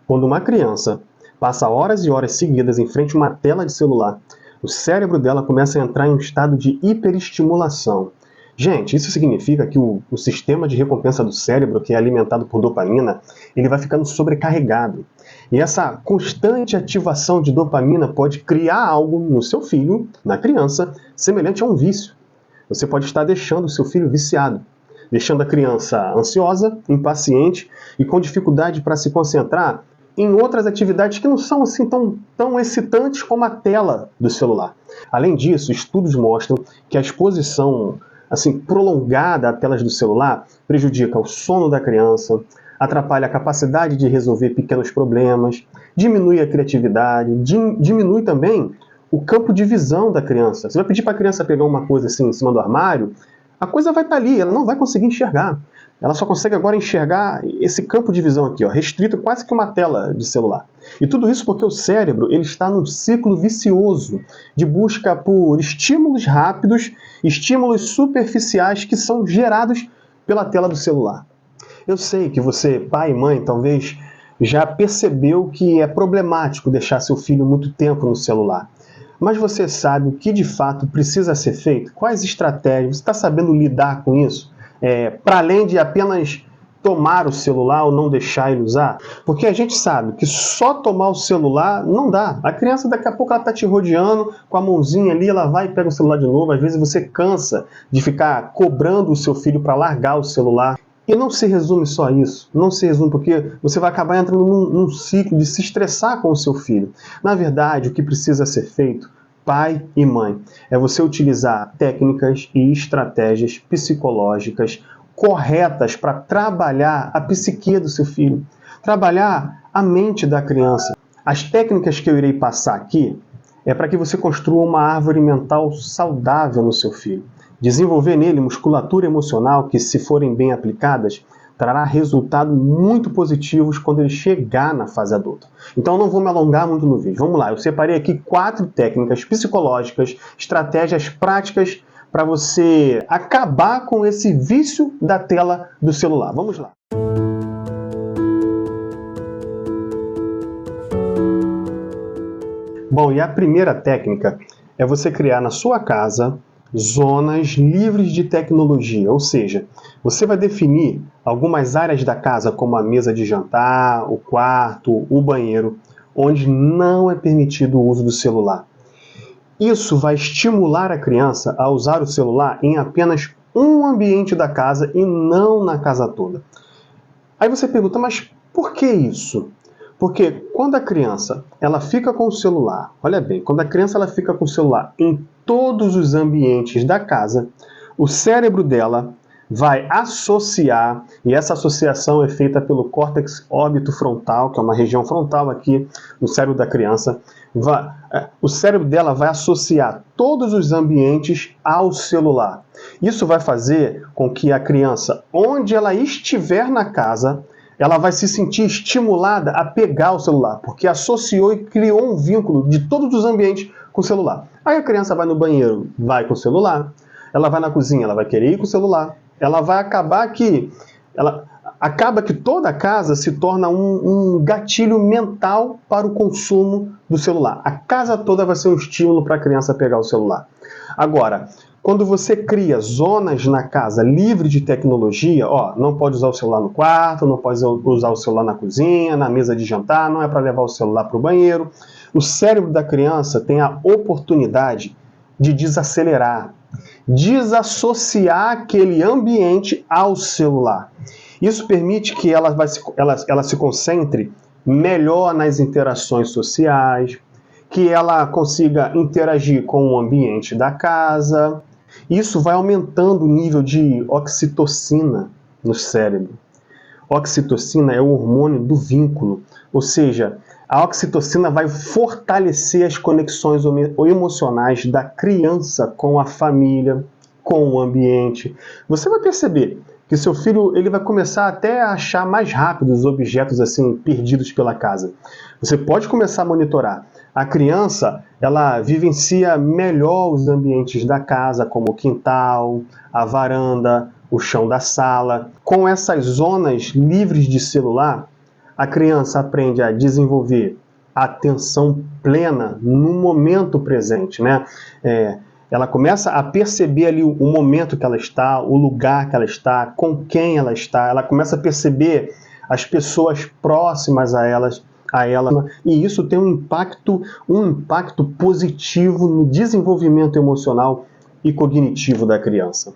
Quando uma criança passa horas e horas seguidas em frente a uma tela de celular, o cérebro dela começa a entrar em um estado de hiperestimulação. Gente, isso significa que o sistema de recompensa do cérebro, que é alimentado por dopamina, ele vai ficando sobrecarregado. E essa constante ativação de dopamina pode criar algo no seu filho, na criança, semelhante a um vício. Você pode estar deixando o seu filho viciado, deixando a criança ansiosa, impaciente e com dificuldade para se concentrar em outras atividades que não são assim tão excitantes como a tela do celular. Além disso, estudos mostram que a exposição prolongada a telas do celular prejudica o sono da criança, atrapalha a capacidade de resolver pequenos problemas, diminui a criatividade, diminui também o campo de visão da criança. Você vai pedir para a criança pegar uma coisa assim em cima do armário, a coisa vai estar ali, ela não vai conseguir enxergar. Ela só consegue agora enxergar esse campo de visão aqui, ó, restrito quase que uma tela de celular. E tudo isso porque o cérebro ele está num ciclo vicioso de busca por estímulos rápidos, estímulos superficiais que são gerados pela tela do celular. Eu sei que você, pai e mãe, talvez já percebeu que é problemático deixar seu filho muito tempo no celular. Mas você sabe o que de fato precisa ser feito? Quais estratégias? Você está sabendo lidar com isso? Para além de apenas tomar o celular ou não deixar ele usar? Porque a gente sabe que só tomar o celular não dá. A criança daqui a pouco ela está te rodeando com a mãozinha ali, ela vai e pega o celular de novo. Às vezes você cansa de ficar cobrando o seu filho para largar o celular. E não se resume só a isso, não se resume porque você vai acabar entrando num ciclo de se estressar com o seu filho. Na verdade, o que precisa ser feito, pai e mãe, é você utilizar técnicas e estratégias psicológicas corretas para trabalhar a psique do seu filho, trabalhar a mente da criança. As técnicas que eu irei passar aqui é para que você construa uma árvore mental saudável no seu filho. Desenvolver nele musculatura emocional que, se forem bem aplicadas, trará resultados muito positivos quando ele chegar na fase adulta. Então não vou me alongar muito no vídeo. Vamos lá, eu separei aqui 4 técnicas psicológicas, estratégias práticas para você acabar com esse vício da tela do celular. Vamos lá. Bom, e a primeira técnica é você criar na sua casa zonas livres de tecnologia, ou seja, você vai definir algumas áreas da casa, como a mesa de jantar, o quarto, o banheiro, onde não é permitido o uso do celular. Isso vai estimular a criança a usar o celular em apenas um ambiente da casa e não na casa toda. Aí você pergunta, mas por que isso? Porque quando a criança ela fica com o celular, olha bem, quando a criança ela fica com o celular em todos os ambientes da casa, o cérebro dela vai associar, e essa associação é feita pelo córtex órbito-frontal, que é uma região frontal aqui no cérebro da criança, o cérebro dela vai associar todos os ambientes ao celular. Isso vai fazer com que a criança, onde ela estiver na casa, ela vai se sentir estimulada a pegar o celular, porque associou e criou um vínculo de todos os ambientes com o celular. Aí a criança vai no banheiro, vai com o celular, ela vai na cozinha, ela vai querer ir com o celular, ela vai acabar que toda a casa se torna um gatilho mental para o consumo do celular. A casa toda vai ser um estímulo para a criança pegar o celular. Agora, quando você cria zonas na casa livre de tecnologia, não pode usar o celular no quarto, não pode usar o celular na cozinha, na mesa de jantar, não é para levar o celular para o banheiro. O cérebro da criança tem a oportunidade de desacelerar, desassociar aquele ambiente ao celular. Isso permite que ela se concentre melhor nas interações sociais, que ela consiga interagir com o ambiente da casa. Isso vai aumentando o nível de oxitocina no cérebro. Oxitocina é o hormônio do vínculo, ou seja, a oxitocina vai fortalecer as conexões emocionais da criança com a família, com o ambiente. Você vai perceber que seu filho ele vai começar até a achar mais rápido os objetos assim perdidos pela casa. Você pode começar a monitorar. A criança, ela vivencia melhor os ambientes da casa, como o quintal, a varanda, o chão da sala. Com essas zonas livres de celular, A criança aprende a desenvolver atenção plena no momento presente, né? Ela começa a perceber ali o momento que ela está, o lugar que ela está, com quem ela está. Ela começa a perceber as pessoas próximas a ela, e isso tem um impacto positivo no desenvolvimento emocional e cognitivo da criança.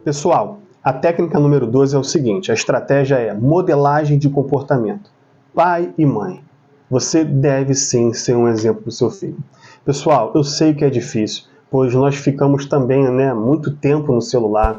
Pessoal, a técnica número 12 é o seguinte: a estratégia é modelagem de comportamento. Pai e mãe, você deve sim ser um exemplo para o seu filho. Pessoal, eu sei que é difícil, pois nós ficamos também, muito tempo no celular,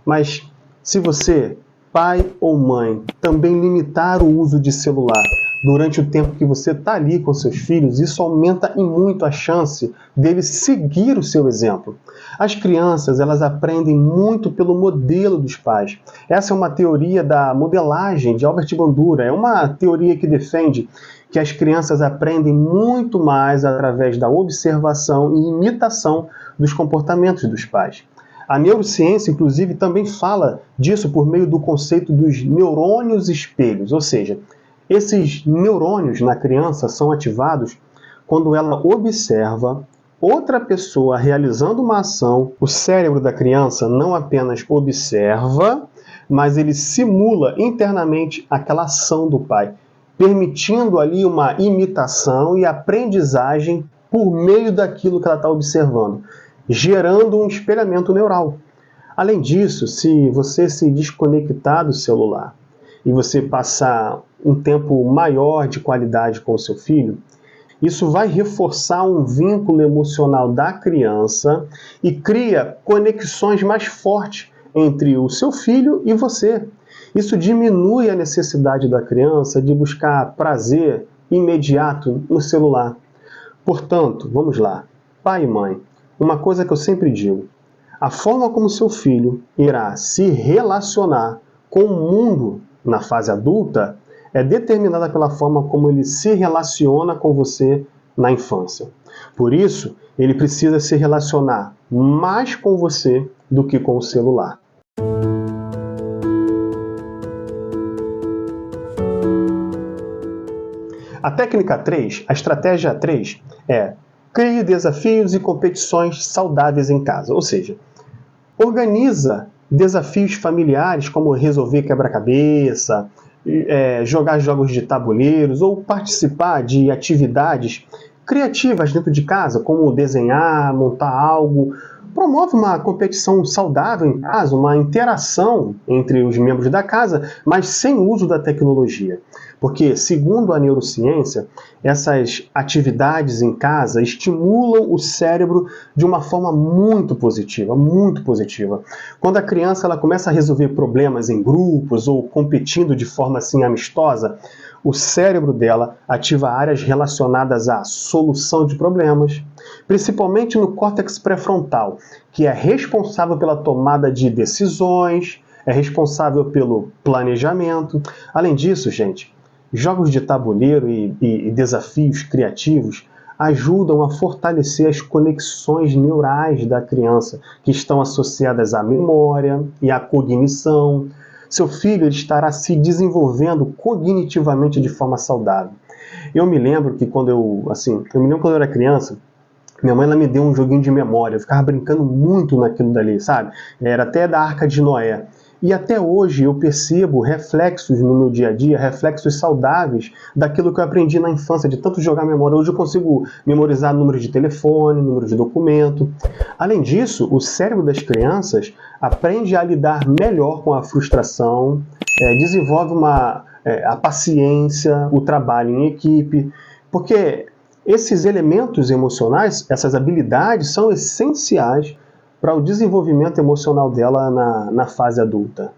mas se você, pai ou mãe, também limitar o uso de celular durante o tempo que você está ali com seus filhos, isso aumenta em muito a chance deles seguir o seu exemplo. As crianças, elas aprendem muito pelo modelo dos pais. Essa é uma teoria da modelagem de Albert Bandura. É uma teoria que defende que as crianças aprendem muito mais através da observação e imitação dos comportamentos dos pais. A neurociência, inclusive, também fala disso por meio do conceito dos neurônios espelhos, ou seja, esses neurônios na criança são ativados quando ela observa outra pessoa realizando uma ação. O cérebro da criança não apenas observa, mas ele simula internamente aquela ação do pai, permitindo ali uma imitação e aprendizagem por meio daquilo que ela está observando, gerando um espelhamento neural. Além disso, se você se desconectar do celular e você passar um tempo maior de qualidade com o seu filho, isso vai reforçar um vínculo emocional da criança e cria conexões mais fortes entre o seu filho e você. Isso diminui a necessidade da criança de buscar prazer imediato no celular. Portanto, vamos lá, pai e mãe, uma coisa que eu sempre digo: a forma como seu filho irá se relacionar com o mundo na fase adulta é determinada pela forma como ele se relaciona com você na infância. Por isso, ele precisa se relacionar mais com você do que com o celular. A técnica 3, a estratégia 3, é crie desafios e competições saudáveis em casa. Ou seja, organiza desafios familiares como resolver quebra-cabeça, jogar jogos de tabuleiros ou participar de atividades criativas dentro de casa, como desenhar, montar algo. Promove uma competição saudável em casa, uma interação entre os membros da casa, mas sem uso da tecnologia. Porque, segundo a neurociência, essas atividades em casa estimulam o cérebro de uma forma muito positiva, muito positiva. Quando a criança ela começa a resolver problemas em grupos ou competindo de forma assim amistosa, o cérebro dela ativa áreas relacionadas à solução de problemas, principalmente no córtex pré-frontal, que é responsável pela tomada de decisões, é responsável pelo planejamento. Além disso, gente, jogos de tabuleiro e desafios criativos ajudam a fortalecer as conexões neurais da criança, que estão associadas à memória e à cognição. Seu filho estará se desenvolvendo cognitivamente de forma saudável. Eu me lembro que quando eu era criança, minha mãe ela me deu um joguinho de memória, eu ficava brincando muito naquilo dali, sabe? Era até da Arca de Noé. E até hoje eu percebo reflexos no meu dia a dia, reflexos saudáveis daquilo que eu aprendi na infância, de tanto jogar memória. Hoje eu consigo memorizar números de telefone, números de documento. Além disso, o cérebro das crianças aprende a lidar melhor com a frustração, desenvolve a paciência, o trabalho em equipe, porque esses elementos emocionais, essas habilidades são essenciais para o desenvolvimento emocional dela na fase adulta.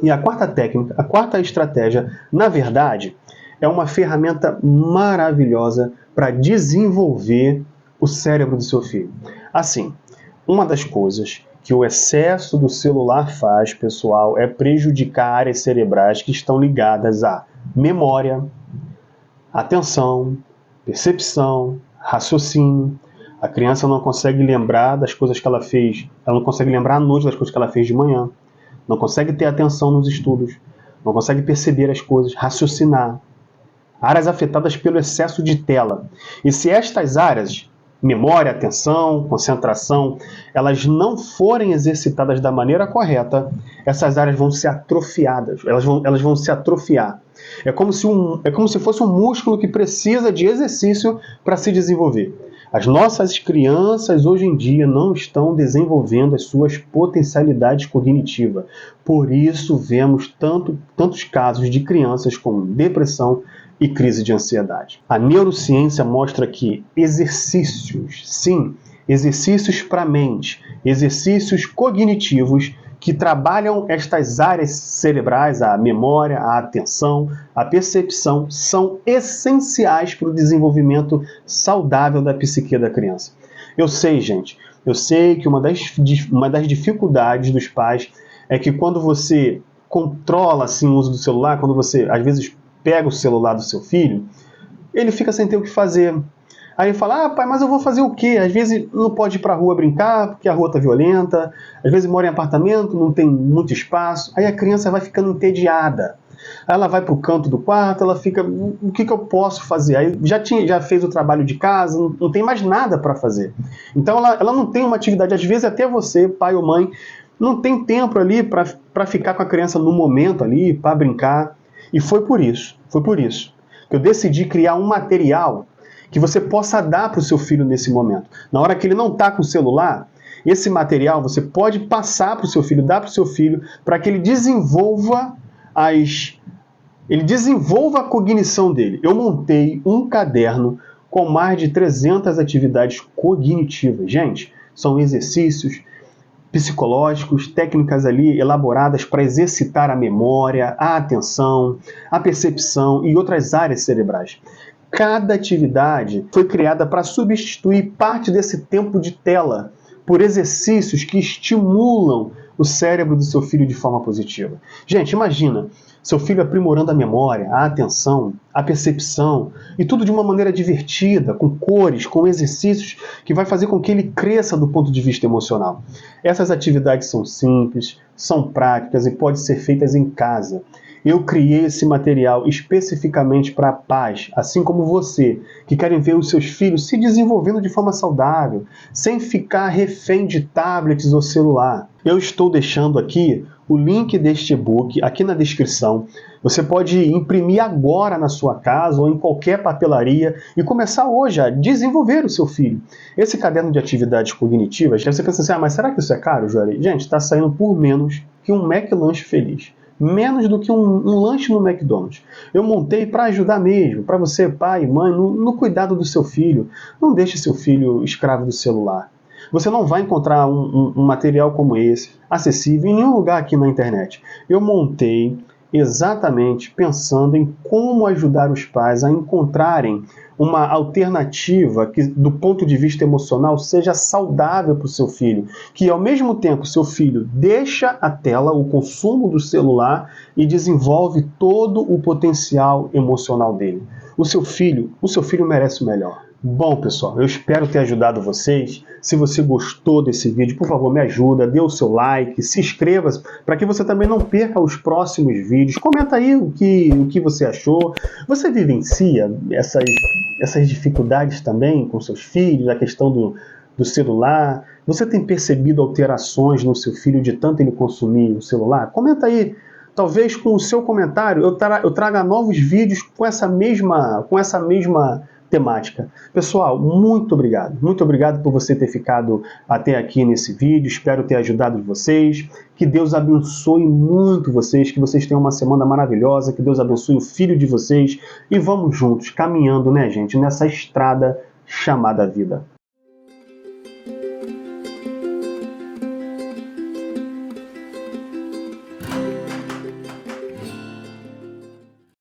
E a quarta técnica, a quarta estratégia, na verdade, é uma ferramenta maravilhosa para desenvolver o cérebro do seu filho. Assim, uma das coisas que o excesso do celular faz, pessoal, é prejudicar áreas cerebrais que estão ligadas à memória, atenção, percepção, raciocínio. A criança não consegue lembrar das coisas que ela fez, ela não consegue lembrar à noite das coisas que ela fez de manhã, não consegue ter atenção nos estudos, não consegue perceber as coisas, raciocinar. Áreas afetadas pelo excesso de tela. E se estas áreas, memória, atenção, concentração, elas não forem exercitadas da maneira correta, essas áreas vão ser atrofiadas, elas vão se atrofiar. É como se fosse um músculo que precisa de exercício para se desenvolver. As nossas crianças hoje em dia não estão desenvolvendo as suas potencialidades cognitivas. Por isso vemos tantos casos de crianças com depressão e crise de ansiedade. A neurociência mostra que exercícios, sim, exercícios para a mente, exercícios cognitivos que trabalham estas áreas cerebrais, a memória, a atenção, a percepção, são essenciais para o desenvolvimento saudável da psique da criança. Eu sei, gente, eu sei que uma das dificuldades dos pais é que quando você controla assim, o uso do celular, quando você, às vezes, pega o celular do seu filho, ele fica sem ter o que fazer. Aí ele fala, pai, mas eu vou fazer o quê? Às vezes não pode ir para a rua brincar, porque a rua está violenta, às vezes mora em apartamento, não tem muito espaço, aí a criança vai ficando entediada. Aí ela vai para o canto do quarto, ela fica, o que eu posso fazer? Aí já fez o trabalho de casa, não tem mais nada para fazer. Então ela não tem uma atividade, às vezes até você, pai ou mãe, não tem tempo ali para ficar com a criança no momento ali, para brincar. E foi por isso que eu decidi criar um material que você possa dar para o seu filho nesse momento. Na hora que ele não está com o celular, esse material você pode passar para o seu filho, dar para o seu filho, para que ele desenvolva a cognição dele. Eu montei um caderno com mais de 300 atividades cognitivas. Gente, são exercícios psicológicos, técnicas ali elaboradas para exercitar a memória, a atenção, a percepção e outras áreas cerebrais. Cada atividade foi criada para substituir parte desse tempo de tela por exercícios que estimulam o cérebro do seu filho de forma positiva. Gente, imagina seu filho aprimorando a memória, a atenção, a percepção, e tudo de uma maneira divertida, com cores, com exercícios, que vai fazer com que ele cresça do ponto de vista emocional. Essas atividades são simples, são práticas e podem ser feitas em casa. Eu criei esse material especificamente para pais, assim como você, que querem ver os seus filhos se desenvolvendo de forma saudável, sem ficar refém de tablets ou celular. Eu estou deixando aqui o link deste e-book aqui na descrição. Você pode imprimir agora na sua casa ou em qualquer papelaria e começar hoje a desenvolver o seu filho. Esse caderno de atividades cognitivas, você pensa assim, mas será que isso é caro, Juarez? Gente, está saindo por menos que um McLanche feliz. Menos do que um lanche no McDonald's. Eu montei para ajudar mesmo, para você, pai e mãe, no cuidado do seu filho. Não deixe seu filho escravo do celular. Você não vai encontrar um material como esse, acessível, em nenhum lugar aqui na internet. Eu montei exatamente pensando em como ajudar os pais a encontrarem uma alternativa que, do ponto de vista emocional, seja saudável para o seu filho. Que, ao mesmo tempo, seu filho deixa a tela, o consumo do celular e desenvolve todo o potencial emocional dele. O seu filho merece o melhor. Bom, pessoal, eu espero ter ajudado vocês. Se você gostou desse vídeo, por favor, me ajuda, dê o seu like, se inscreva para que você também não perca os próximos vídeos. Comenta aí o que você achou. Você vivencia essas dificuldades também com seus filhos, a questão do celular? Você tem percebido alterações no seu filho de tanto ele consumir o celular? Comenta aí. Talvez com o seu comentário eu traga novos vídeos com essa mesma temática. Pessoal, muito obrigado. Muito obrigado por você ter ficado até aqui nesse vídeo. Espero ter ajudado vocês. Que Deus abençoe muito vocês. Que vocês tenham uma semana maravilhosa. Que Deus abençoe o filho de vocês. E vamos juntos, caminhando, né, gente, nessa estrada chamada vida.